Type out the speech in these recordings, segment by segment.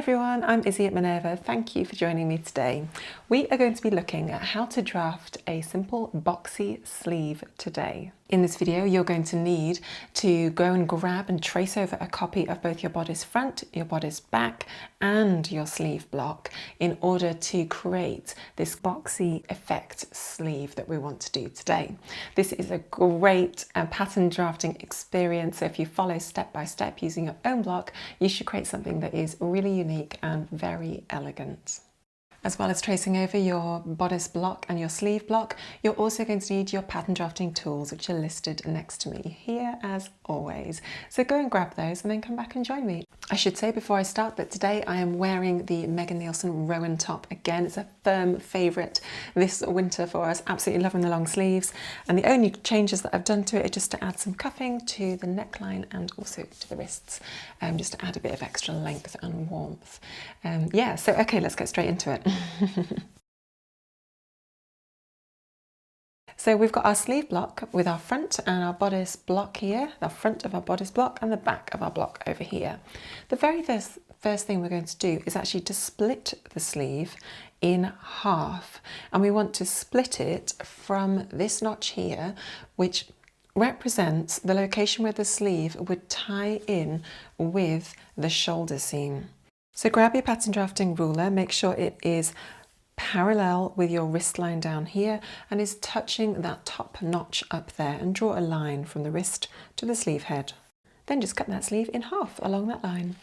everyone, I'm Izzy at Minerva. Thank you for joining me today. We are going to be looking at how to draft a simple boxy sleeve today. In this video, you're going to need to go and grab and trace over a copy of both your bodice front, your bodice back, and your sleeve block in order to create this boxy effect sleeve that we want to do today. This is a great pattern drafting experience. So if you follow step by step using your own block, you should create something that is really unique and very elegant. As well as tracing over your bodice block and your sleeve block, you're also going to need your pattern drafting tools, which are listed next to me here as always. So go and grab those and then come back and join me. I should say before I start that today I am wearing the Megan Nielsen Rowan top. Again, it's a firm favourite this winter for us. Absolutely loving the long sleeves. And the only changes that I've done to it are just to add some cuffing to the neckline and also to the wrists, just to add a bit of extra length and warmth. Yeah, so okay, let's get straight into it. So we've got our sleeve block with our front and our bodice block here, the front of our bodice block and the back of our block over here. The very first thing we're going to do is actually to split the sleeve in half, and we want to split it from this notch here, which represents the location where the sleeve would tie in with the shoulder seam. So grab your pattern drafting ruler, make sure it is parallel with your wrist line down here and is touching that top notch up there, and draw a line from the wrist to the sleeve head. Then just cut that sleeve in half along that line.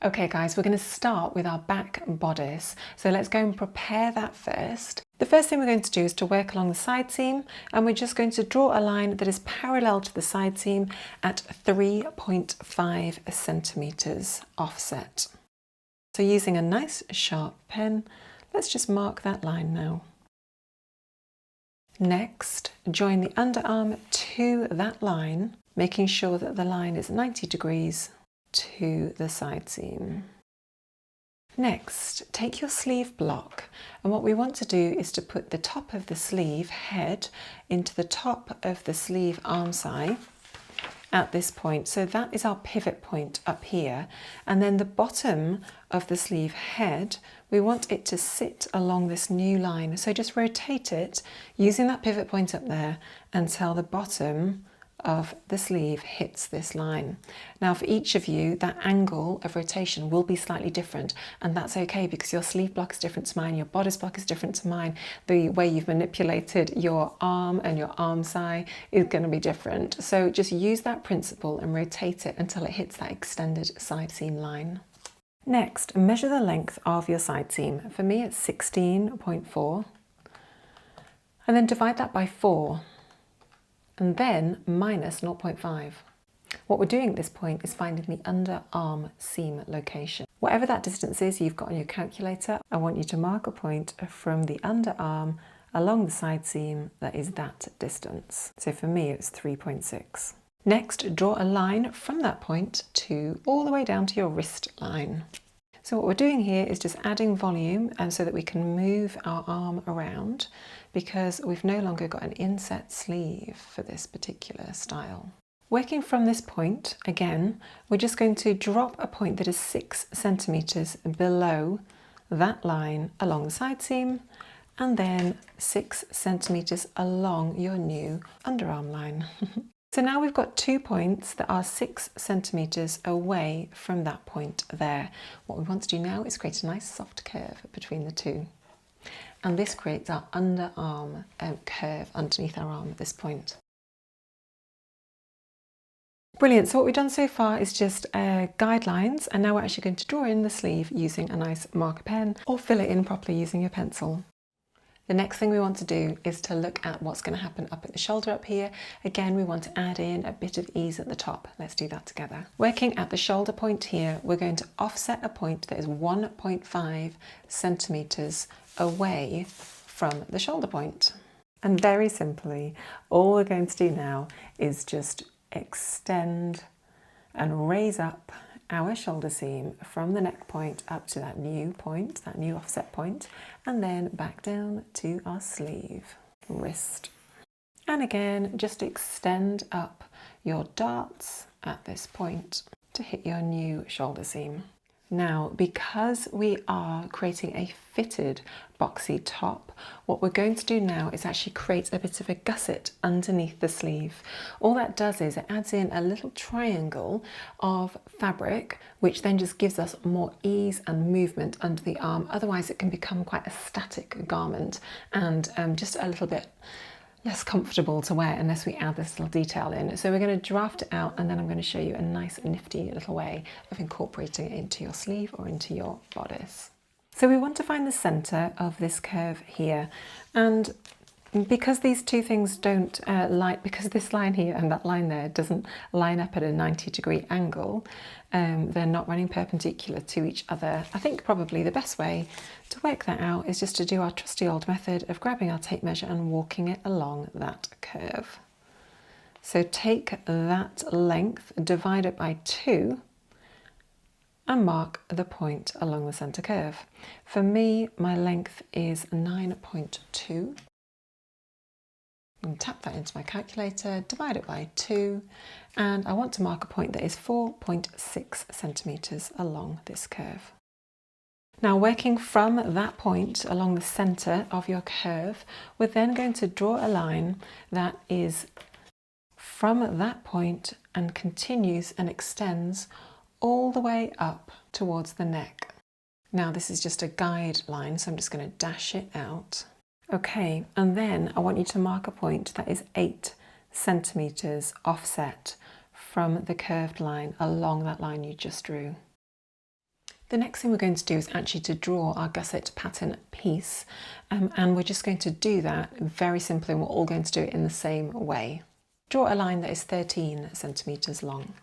Okay guys, we're going to start with our back bodice. So let's go and prepare that first. The first thing we're going to do is to work along the side seam, and we're just going to draw a line that is parallel to the side seam at 3.5 centimeters offset. So using a nice sharp pen, let's just mark that line now. Next, join the underarm to that line, making sure that the line is 90 degrees to the side seam. Next, take your sleeve block, and what we want to do is to put the top of the sleeve head into the top of the sleeve arm side at this point. So that is our pivot point up here, and then the bottom of the sleeve head, we want it to sit along this new line. So just rotate it using that pivot point up there until the bottom of the sleeve hits this line. Now for each of you, that angle of rotation will be slightly different, and that's okay because your sleeve block is different to mine, your bodice block is different to mine, the way you've manipulated your arm and your arm side is going to be different. So just use that principle and rotate it until it hits that extended side seam line. Next, measure the length of your side seam. For me it's 16.4, and then divide that by 4. And then minus 0.5. What we're doing at this point is finding the underarm seam location. Whatever that distance is you've got on your calculator, I want you to mark a point from the underarm along the side seam that is that distance. So for me it's 3.6. Next, draw a line from that point to all the way down to your wrist line. So what we're doing here is just adding volume, and so that we can move our arm around, because we've no longer got an inset sleeve for this particular style. Working from this point, again, we're just going to drop a point that is 6 centimeters below that line along the side seam, and then 6 centimeters along your new underarm line. So now we've got 2 points that are 6 centimeters away from that point there. What we want to do now is create a nice soft curve between the two. And this creates our underarm curve underneath our arm at this point. Brilliant, so what we've done so far is just guidelines, and now we're actually going to draw in the sleeve using a nice marker pen, or fill it in properly using your pencil. The next thing we want to do is to look at what's going to happen up at the shoulder up here. Again, we want to add in a bit of ease at the top. Let's do that together. Working at the shoulder point here, we're going to offset a point that is 1.5 centimeters away from the shoulder point. And very simply, all we're going to do now is just extend and raise up our shoulder seam from the neck point up to that new point, that new offset point, and then back down to our sleeve, wrist. And again, just extend up your darts at this point. to hit your new shoulder seam. Now, because we are creating a fitted boxy top, what we're going to do now is actually create a bit of a gusset underneath the sleeve. All that does is it adds in a little triangle of fabric, which then just gives us more ease and movement under the arm. Otherwise it can become quite a static garment and just a little bit less comfortable to wear unless we add this little detail in. So we're going to draft it out and then I'm going to show you a nice nifty little way of incorporating it into your sleeve or into your bodice. So we want to find the center of this curve here, and because these two things don't because this line here and that line there doesn't line up at a 90-degree angle, they're not running perpendicular to each other. I think probably the best way to work that out is just to do our trusty old method of grabbing our tape measure and walking it along that curve. So take that length, divide it by 2 and mark the point along the center curve. For me, my length is 9.2. And tap that into my calculator, divide it by 2, and I want to mark a point that is 4.6 centimeters along this curve. Now, working from that point along the center of your curve, we're then going to draw a line that is from that point and continues and extends all the way up towards the neck. Now, this is just a guideline, so I'm just going to dash it out. Okay, and then I want you to mark a point that is 8 centimeters offset from the curved line along that line you just drew. The next thing we're going to do is actually to draw our gusset pattern piece, and we're just going to do that very simply, and we're all going to do it in the same way. Draw a line that is 13 centimeters long.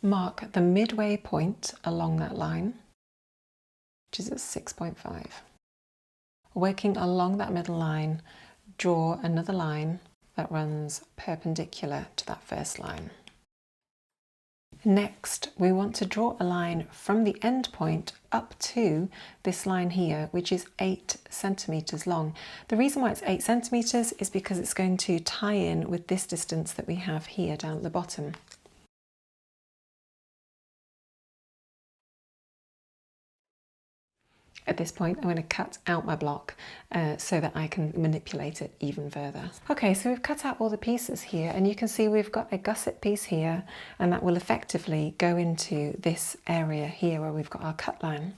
Mark the midway point along that line, which is at 6.5. Working along that middle line, draw another line that runs perpendicular to that first line. Next, we want to draw a line from the end point up to this line here, which is 8 centimeters long. The reason why it's 8 centimeters is because it's going to tie in with this distance that we have here down at the bottom. At this point, I'm going to cut out my block so that I can manipulate it even further. Okay, so we've cut out all the pieces here, and you can see we've got a gusset piece here, and that will effectively go into this area here where we've got our cut line.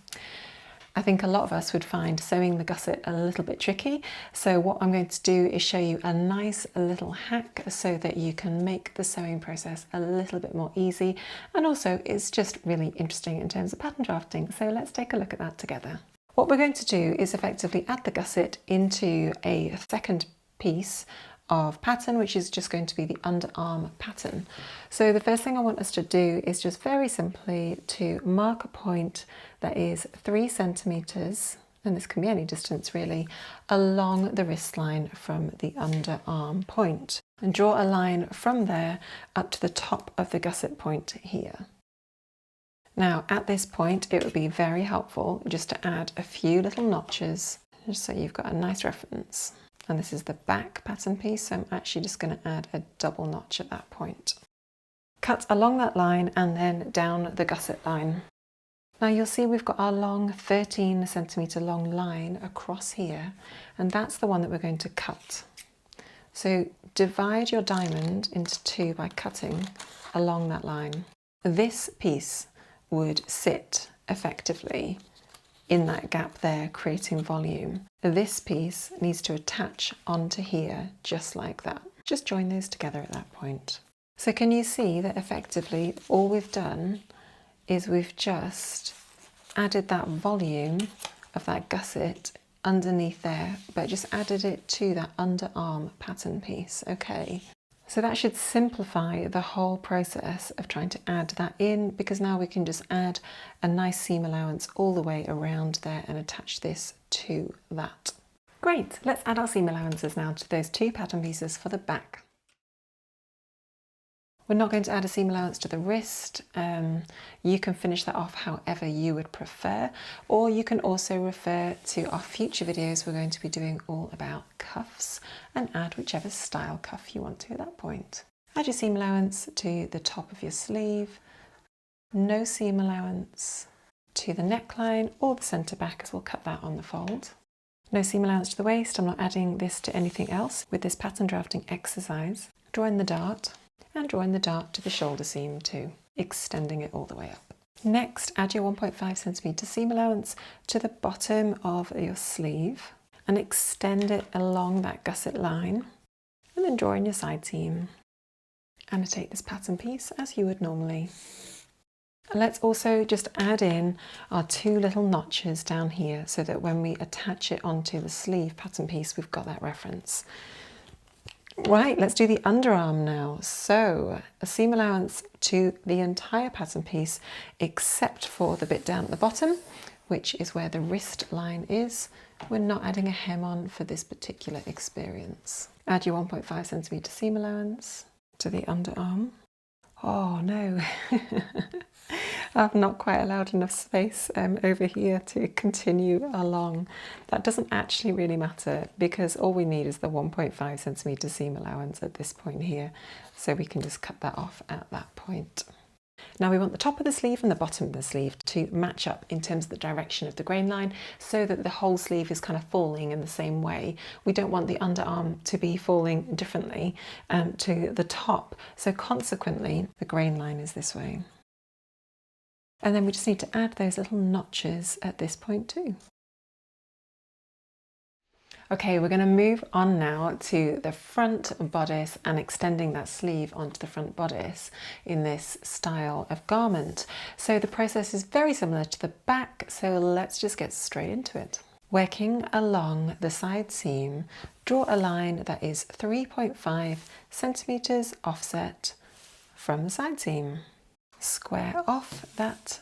I think a lot of us would find sewing the gusset a little bit tricky, so what I'm going to do is show you a nice little hack so that you can make the sewing process a little bit more easy, and also it's just really interesting in terms of pattern drafting. So let's take a look at that together. What we're going to do is effectively add the gusset into a second piece of pattern, which is just going to be the underarm pattern. So the first thing I want us to do is just very simply to mark a point that is 3 centimeters, and this can be any distance really, along the wrist line from the underarm point, and draw a line from there up to the top of the gusset point here. Now at this point it would be very helpful just to add a few little notches just so you've got a nice reference. And this is the back pattern piece, so I'm actually just going to add a double notch at that point. Cut along that line and then down the gusset line. Now you'll see we've got our long 13 centimeter long line across here, and that's the one that we're going to cut. So divide your diamond into 2 by cutting along that line. This piece would sit effectively in that gap there, creating volume. This piece needs to attach onto here just like that. Just join those together at that point. So can you see that effectively all we've done is we've just added that volume of that gusset underneath there, but just added it to that underarm pattern piece, okay? So that should simplify the whole process of trying to add that in, because now we can just add a nice seam allowance all the way around there and attach this to that. Great, let's add our seam allowances now to those 2 pattern pieces for the back. We're not going to add a seam allowance to the wrist. You can finish that off however you would prefer, or you can also refer to our future videos. We're going to be doing all about cuffs and add whichever style cuff you want to at that point. Add your seam allowance to the top of your sleeve, No seam allowance to the neckline or the centre back, as we'll cut that on the fold. No seam allowance to the waist. I'm not adding this to anything else with this pattern drafting exercise. Drawing the dart and drawing the dart to the shoulder seam too, extending it all the way up. Next, add your 1.5 centimetre seam allowance to the bottom of your sleeve and extend it along that gusset line, and then draw in your side seam. Annotate this pattern piece as you would normally. And let's also just add in our 2 little notches down here so that when we attach it onto the sleeve pattern piece, we've got that reference. Right, let's do the underarm now. So a seam allowance to the entire pattern piece except for the bit down at the bottom, which is where the wrist line is. We're not adding a hem on for this particular experience. Add your 1.5 centimetre seam allowance to the underarm. Oh no, I've not quite allowed enough space over here to continue along. That doesn't actually really matter because all we need is the 1.5 centimetre seam allowance at this point here. So we can just cut that off at that point. Now we want the top of the sleeve and the bottom of the sleeve to match up in terms of the direction of the grain line so that the whole sleeve is kind of falling in the same way. We don't want the underarm to be falling differently to the top. So consequently, the grain line is this way. And then we just need to add those little notches at this point too. Okay, we're going to move on now to the front bodice and extending that sleeve onto the front bodice in this style of garment. So the process is very similar to the back, so let's just get straight into it. Working along the side seam, draw a line that is 3.5 centimetres offset from the side seam. Square off that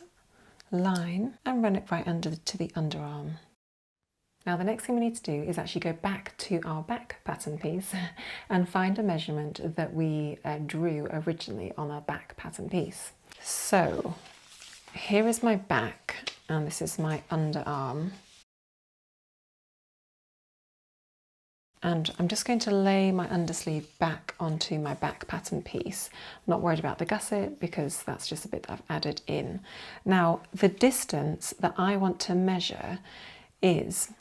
line and run it right under to the underarm. Now the next thing we need to do is actually go back to our back pattern piece and find a measurement that we drew originally on our back pattern piece. So here is my back and this is my underarm. And I'm just going to lay my undersleeve back onto my back pattern piece. I'm not worried about the gusset because that's just a bit that I've added in. Now the distance that I want to measure is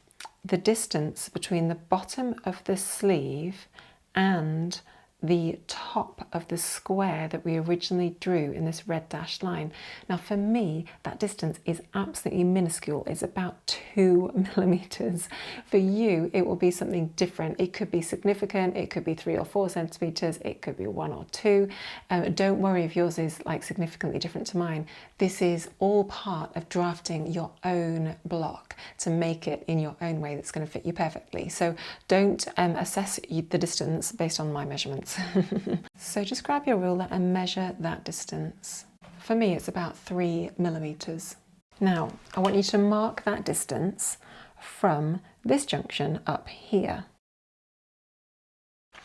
the distance between the bottom of the sleeve and the top of the square that we originally drew in this red dashed line. Now for me, that distance is absolutely minuscule. It's about 2 millimeters. For you, it will be something different. It could be significant. It could be 3 or 4 centimeters. It could be 1 or 2. Don't worry if yours is like significantly different to mine. This is all part of drafting your own block to make it in your own way that's going to fit you perfectly. So don't assess the distance based on my measurements. So just grab your ruler and measure that distance. For me, it's about 3 millimeters. Now, I want you to mark that distance from this junction up here.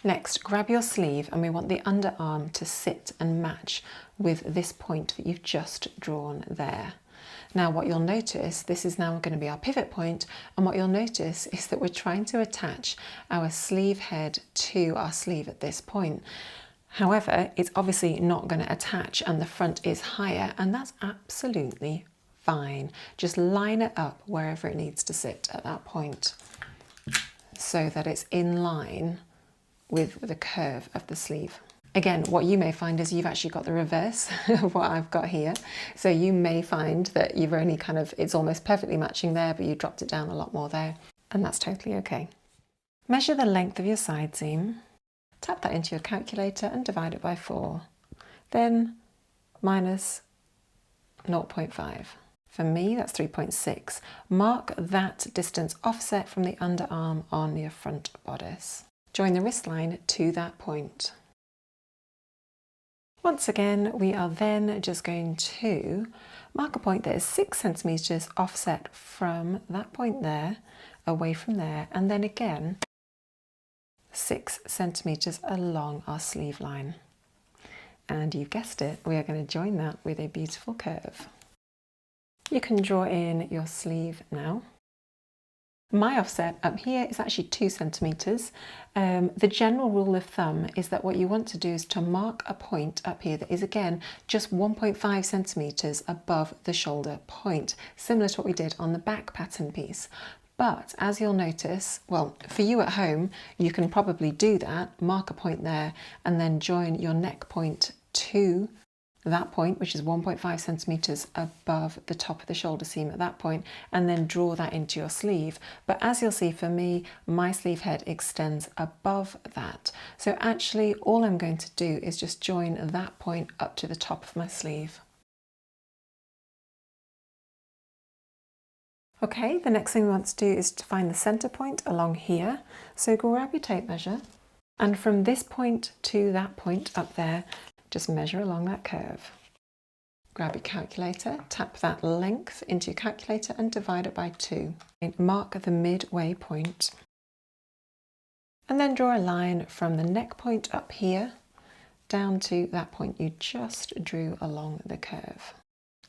Next, grab your sleeve and we want the underarm to sit and match with this point that you've just drawn there. Now what you'll notice, this is now going to be our pivot point, and what you'll notice is that we're trying to attach our sleeve head to our sleeve at this point. However, it's obviously not going to attach and the front is higher, and that's absolutely fine. Just line it up wherever it needs to sit at that point so that it's in line with the curve of the sleeve. Again, what you may find is you've actually got the reverse of what I've got here. So you may find that you've only it's almost perfectly matching there, but you dropped it down a lot more there, and that's totally okay. Measure the length of your side seam, tap that into your calculator and divide it by 4. Then minus 0.5. For me, that's 3.6. Mark that distance offset from the underarm on your front bodice. Join the wrist line to that point. Once again, we are then just going to mark a point that is 6 centimeters offset from that point there, away from there, and then again 6 centimeters along our sleeve line. And you've guessed it, we are going to join that with a beautiful curve. You can draw in your sleeve now. My offset up here is actually 2 centimeters. The general rule of thumb is that what you want to do is to mark a point up here that is again just 1.5 centimeters above the shoulder point, similar to what we did on the back pattern piece. But as you'll notice, well, for you at home, you can probably do that, mark a point there, and then join your neck point to that point, which is 1.5 centimeters above the top of the shoulder seam at that point, and then draw that into your sleeve. But as you'll see, for me, my sleeve head extends above that. So actually, all I'm going to do is just join that point up to the top of my sleeve. Okay, the next thing we want to do is to find the center point along here. So grab your tape measure, and from this point to that point up there, just measure along that curve. Grab your calculator, tap that length into your calculator and divide it by 2. Mark the midway point. And then draw a line from the neck point up here down to that point you just drew along the curve.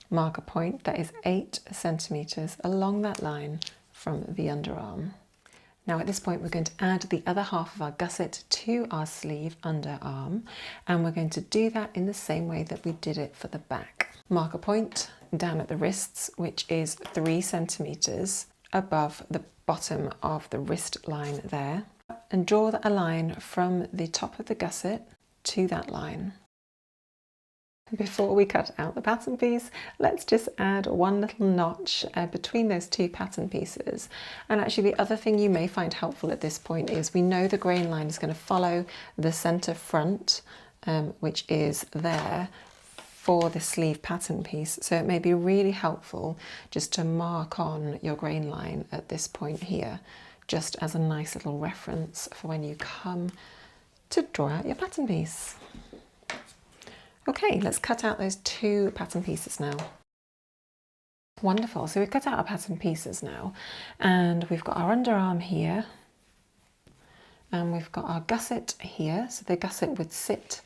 Mark a point that is 8 centimeters along that line from the underarm. Now at this point we're going to add the other half of our gusset to our sleeve underarm, and we're going to do that in the same way that we did it for the back. Mark a point down at the wrists, which is 3 centimeters above the bottom of the wrist line there, and draw a line from the top of the gusset to that line. Before we cut out the pattern piece, let's just add one little notch between those 2 pattern pieces. And actually the other thing you may find helpful at this point is we know the grain line is going to follow the center front, which is there for the sleeve pattern piece. So it may be really helpful just to mark on your grain line at this point here, just as a nice little reference for when you come to draw out your pattern piece. Okay, let's cut out those 2 pattern pieces now. Wonderful, so we've cut out our pattern pieces now, and we've got our underarm here, and we've got our gusset here. So the gusset would sit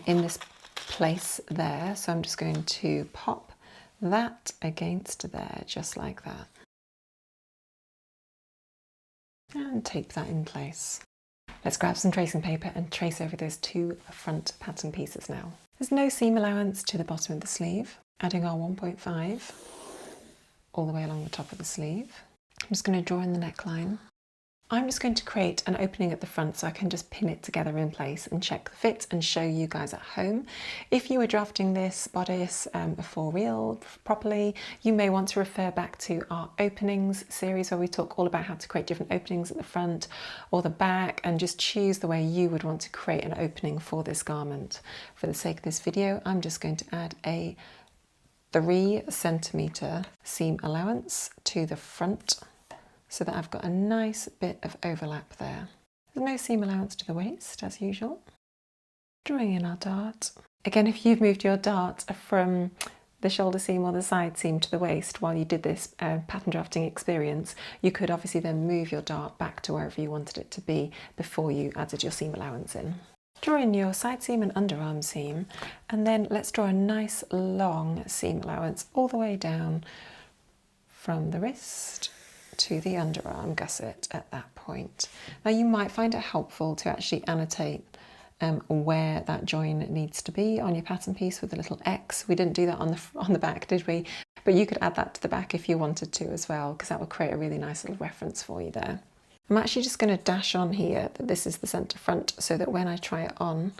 in this place there, so I'm just going to pop that against there, just like that. And tape that in place. Let's grab some tracing paper and trace over those 2 front pattern pieces now. There's no seam allowance to the bottom of the sleeve, adding our 1.5 all the way along the top of the sleeve. I'm just going to draw in the neckline. I'm just going to create an opening at the front so I can just pin it together in place and check the fit and show you guys at home. If you were drafting this bodice for real, properly, you may want to refer back to our openings series where we talk all about how to create different openings at the front or the back, and just choose the way you would want to create an opening for this garment. For the sake of this video, I'm just going to add a 3 centimeter seam allowance to the front, so that I've got a nice bit of overlap there. There's no seam allowance to the waist, as usual. Drawing in our dart. Again, if you've moved your dart from the shoulder seam or the side seam to the waist while you did this pattern drafting experience, you could obviously then move your dart back to wherever you wanted it to be before you added your seam allowance in. Draw in your side seam and underarm seam, and then let's draw a nice long seam allowance all the way down from the wrist to the underarm gusset at that point. Now you might find it helpful to actually annotate where that join needs to be on your pattern piece with a little X. We didn't do that on the back, did we? But you could add that to the back if you wanted to as well, because that would create a really nice little reference for you there. I'm actually just going to dash on here that this is the center front, so that when I try it on,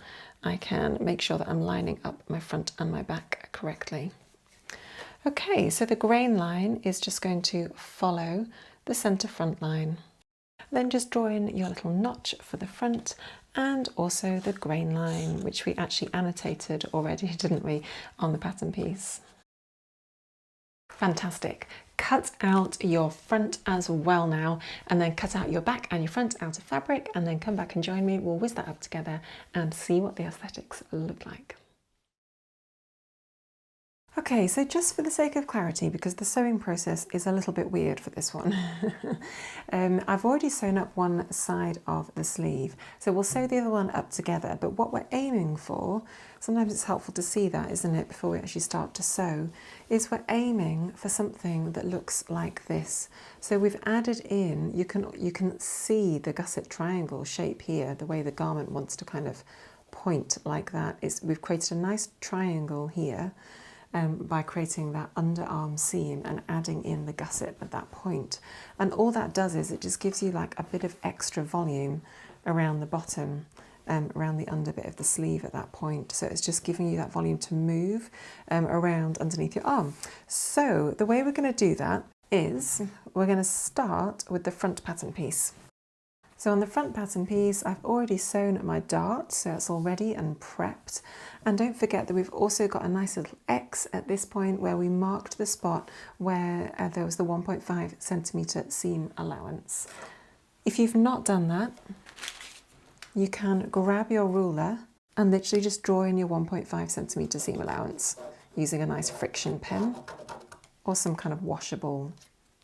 I can make sure that I'm lining up my front and my back correctly. Okay, so the grain line is just going to follow the center front line. Then just draw in your little notch for the front, and also the grain line, which we actually annotated already, didn't we, on the pattern piece. Fantastic. Cut out your front as well now, and then cut out your back and your front out of fabric, and then come back and join me. We'll whiz that up together and see what the aesthetics look like. Okay, so just for the sake of clarity, because the sewing process is a little bit weird for this one, I've already sewn up one side of the sleeve, so we'll sew the other one up together, but what we're aiming for, sometimes it's helpful to see that, isn't it, before we actually start to sew, is we're aiming for something that looks like this. So we've added in, you can see the gusset triangle shape here, the way the garment wants to kind of point like that. We've created a nice triangle here, by creating that underarm seam and adding in the gusset at that point. And all that does is it just gives you like a bit of extra volume around the bottom, around the under bit of the sleeve at that point. So it's just giving you that volume to move around underneath your arm. So the way we're going to do that is we're going to start with the front pattern piece. So on the front pattern piece, I've already sewn my dart, so it's all ready and prepped. And don't forget that we've also got a nice little X at this point where we marked the spot where there was the 1.5 centimetre seam allowance. If you've not done that, you can grab your ruler and literally just draw in your 1.5 centimetre seam allowance using a nice friction pen or some kind of washable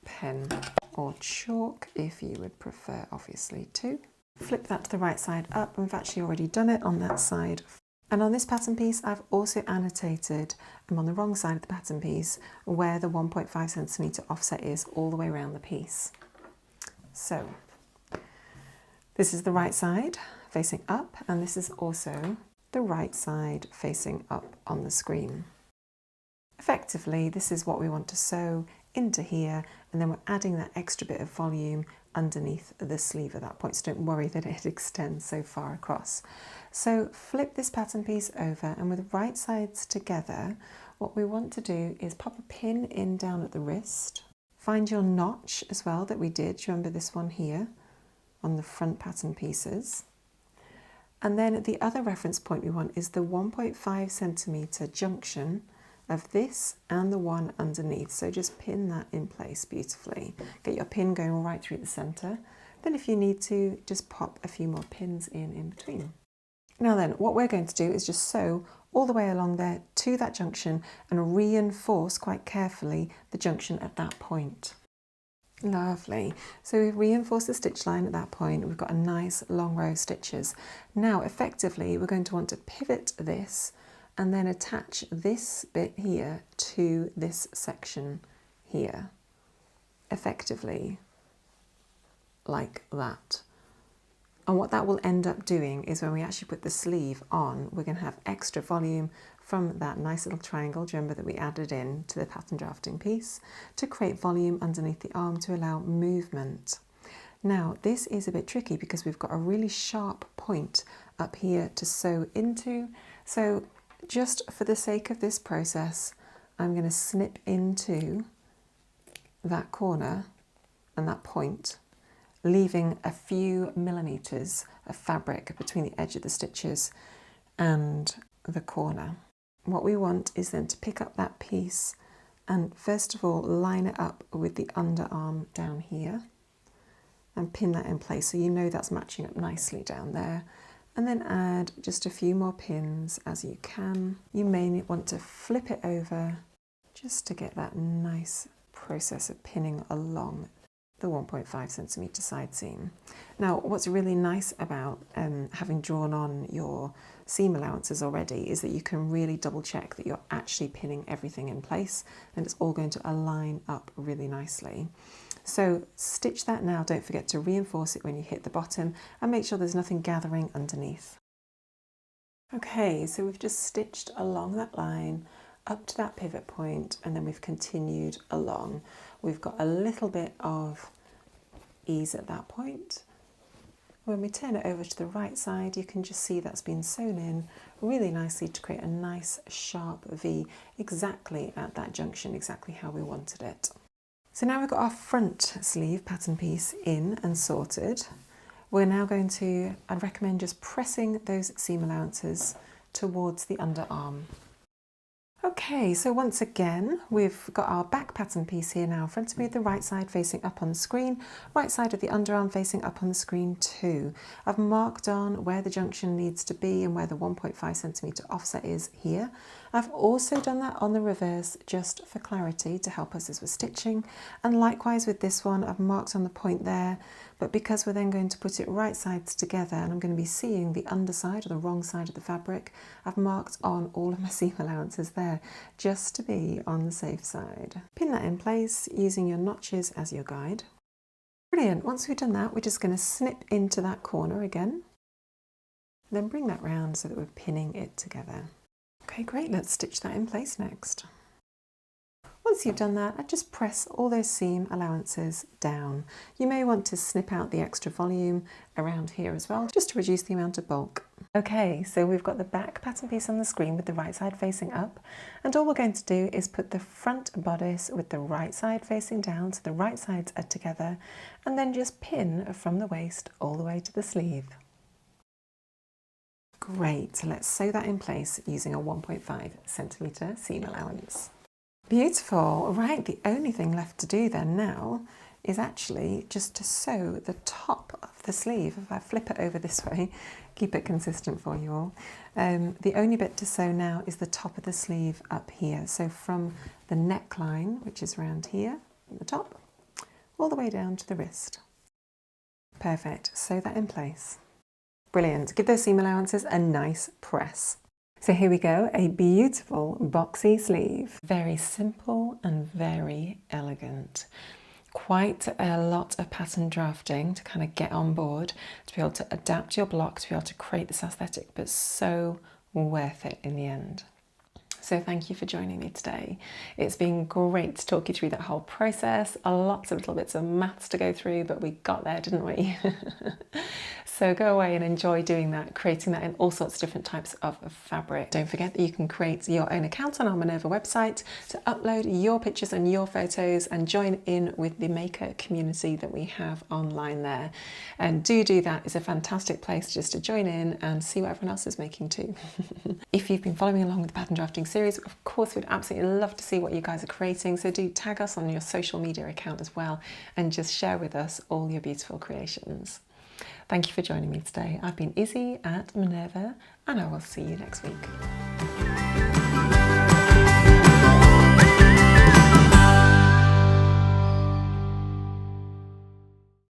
pen, or chalk if you would prefer, obviously, too. Flip that to the right side up, and we've actually already done it on that side. And on this pattern piece, I've also annotated, I'm on the wrong side of the pattern piece, where the 1.5 centimetre offset is all the way around the piece. So this is the right side facing up, and this is also the right side facing up on the screen. Effectively, this is what we want to sew into here, and then we're adding that extra bit of volume underneath the sleeve at that point, so don't worry that it extends so far across. So flip this pattern piece over, and with right sides together, what we want to do is pop a pin in down at the wrist. Find your notch as well that we did. Do you remember this one here on the front pattern pieces? And then the other reference point we want is the 1.5 centimetre junction of this and the one underneath. So just pin that in place beautifully. Get your pin going right through the centre. Then if you need to, just pop a few more pins in between. Now then, what we're going to do is just sew all the way along there to that junction and reinforce quite carefully the junction at that point. Lovely. So we've reinforced the stitch line at that point. We've got a nice long row of stitches. Now effectively we're going to want to pivot this and then attach this bit here to this section here, effectively, like that. And what that will end up doing is when we actually put the sleeve on, we're going to have extra volume from that nice little triangle, do you remember, that we added in to the pattern drafting piece, to create volume underneath the arm to allow movement. Now this is a bit tricky because we've got a really sharp point up here to sew into, so just for the sake of this process, I'm going to snip into that corner and that point, leaving a few millimetres of fabric between the edge of the stitches and the corner. What we want is then to pick up that piece and first of all line it up with the underarm down here and pin that in place so you know that's matching up nicely down there. And then add just a few more pins as you can. You may want to flip it over just to get that nice process of pinning along the 1.5 centimetre side seam. Now what's really nice about having drawn on your seam allowances already is that you can really double check that you're actually pinning everything in place and it's all going to align up really nicely. So stitch that now, don't forget to reinforce it when you hit the bottom and make sure there's nothing gathering underneath. Okay, so we've just stitched along that line up to that pivot point and then we've continued along. We've got a little bit of ease at that point. When we turn it over to the right side, you can just see that's been sewn in really nicely to create a nice sharp V exactly at that junction, exactly how we wanted it. So now we've got our front sleeve pattern piece in and sorted. We're now going to, I'd recommend just pressing those seam allowances towards the underarm. Okay, so once again, we've got our back pattern piece here now in front of me, the right side facing up on the screen, right side of the underarm facing up on the screen too. I've marked on where the junction needs to be and where the 1.5 centimetre offset is here. I've also done that on the reverse just for clarity to help us as we're stitching, and likewise with this one I've marked on the point there, but because we're then going to put it right sides together and I'm going to be seeing the underside or the wrong side of the fabric, I've marked on all of my seam allowances there just to be on the safe side. Pin that in place using your notches as your guide. Brilliant. Once we've done that, we're just going to snip into that corner again, then bring that round so that we're pinning it together. Okay, great. Let's stitch that in place next. Once you've done that, I just press all those seam allowances down. You may want to snip out the extra volume around here as well, just to reduce the amount of bulk. Okay, so we've got the back pattern piece on the screen with the right side facing up, and all we're going to do is put the front bodice with the right side facing down, so the right sides are together, and then just pin from the waist all the way to the sleeve. Great, so let's sew that in place using a 1.5 centimetre seam allowance. Beautiful. Right, the only thing left to do then now is actually just to sew the top of the sleeve. If I flip it over this way, keep it consistent for you all. The only bit to sew now is the top of the sleeve up here. So from the neckline, which is around here at the top, all the way down to the wrist. Perfect. Sew that in place. Brilliant. Give those seam allowances a nice press. So here we go, a beautiful boxy sleeve. Very simple and very elegant. Quite a lot of pattern drafting to kind of get on board, to be able to adapt your block, to be able to create this aesthetic, but so worth it in the end. So thank you for joining me today. It's been great to talk you through that whole process. Lots of little bits of maths to go through, but we got there, didn't we? So go away and enjoy doing that, creating that in all sorts of different types of fabric. Don't forget that you can create your own account on our Minerva website to upload your pictures and your photos and join in with the maker community that we have online there. And do that. It's a fantastic place just to join in and see what everyone else is making too. If you've been following along with the pattern drafting series, of course we'd absolutely love to see what you guys are creating, so do tag us on your social media account as well and just share with us all your beautiful creations. Thank you for joining me today. I've been Izzy at Minerva, and I will see you next week.